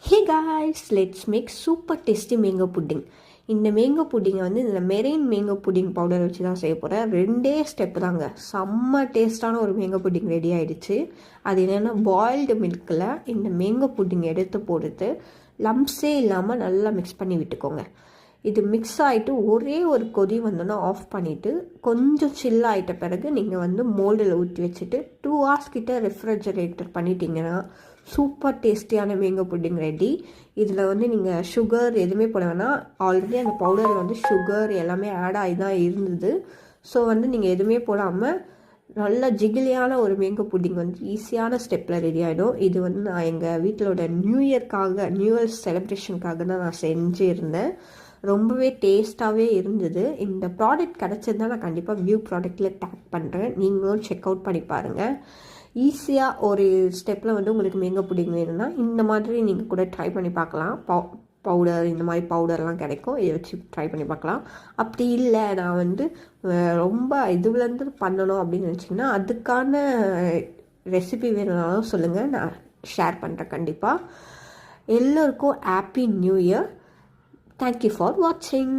Hey guys, let's make super tasty mango pudding. இந்த mango புட்டிங்கை வந்து இந்த மெரெயின் மேங்கோ புட்டிங் பவுடர் வச்சு தான் செய்ய போகிறேன். 2 ஸ்டெப்பு தாங்க, செம்ம டேஸ்ட்டான ஒரு மேங்கோ புட்டிங் ரெடி ஆகிடுச்சு. அது என்னென்னா, பாயில்டு மில்கில் இந்த மேங்கோ புட்டிங் எடுத்து போட்டு லம்ஸே இல்லாமல் நல்லா மிக்ஸ் பண்ணி விட்டுக்கோங்க. இது மிக்ஸ் ஆகிட்டு ஒரே ஒரு கொதி வந்தோன்னா ஆஃப் பண்ணிவிட்டு கொஞ்சம் சில் ஆகிட்ட பிறகு நீங்கள் வந்து மோல்டில் ஊற்றி வச்சுட்டு 2 hours கிட்ட ரெஃப்ரிஜரேட்டர் பண்ணிட்டீங்கன்னா சூப்பர் டேஸ்டியான மேங்கோ புட்டிங் ரெடி. இதில் வந்து நீங்கள் சுகர் எதுவுமே போட வேணாம். ஆல்ரெடி அந்த பவுடரில் வந்து சுகர் எல்லாமே ஆட் ஆகி தான் இருந்தது. ஸோ வந்து நீங்கள் எதுவுமே போடாமல் நல்ல ஜிகிலியான ஒரு மேங்கோ புட்டிங் வந்து ஈஸியான ஸ்டெப்பில் ரெடி ஆகிடும். இது வந்து நான் எங்கள் வீட்டிலோட நியூ இயர் செலிப்ரேஷனுக்காக தான் நான் செஞ்சுருந்தேன். ரொம்பவே டேஸ்ட்டாகவே இருந்தது. இந்த ப்ராடக்ட் கிடச்சதுதான் நான் கண்டிப்பாக வியூ ப்ராடக்டில் டேக் பண்ணுறேன். நீங்களும் செக் அவுட் பண்ணி பாருங்கள். ஈஸியாக ஒரு ஸ்டெப்பில் வந்து உங்களுக்கு மேங்கோ புட்டிங் வேணும்னா இந்த மாதிரி நீங்கள் கூட ட்ரை பண்ணி பார்க்கலாம். பவுடர் இந்த மாதிரி பவுடர்லாம் கிடைக்கும், இதை வச்சு ட்ரை பண்ணி பார்க்கலாம். அப்படி இல்லை நான் வந்து ரொம்ப இதுலேருந்து பண்ணணும் அப்படின்னு நினச்சிங்கன்னா அதுக்கான ரெசிபி வேணும்னாலும் சொல்லுங்கள், நான் ஷேர் பண்ணுறேன் கண்டிப்பாக. எல்லோருக்கும் happy new year. Thank you for watching.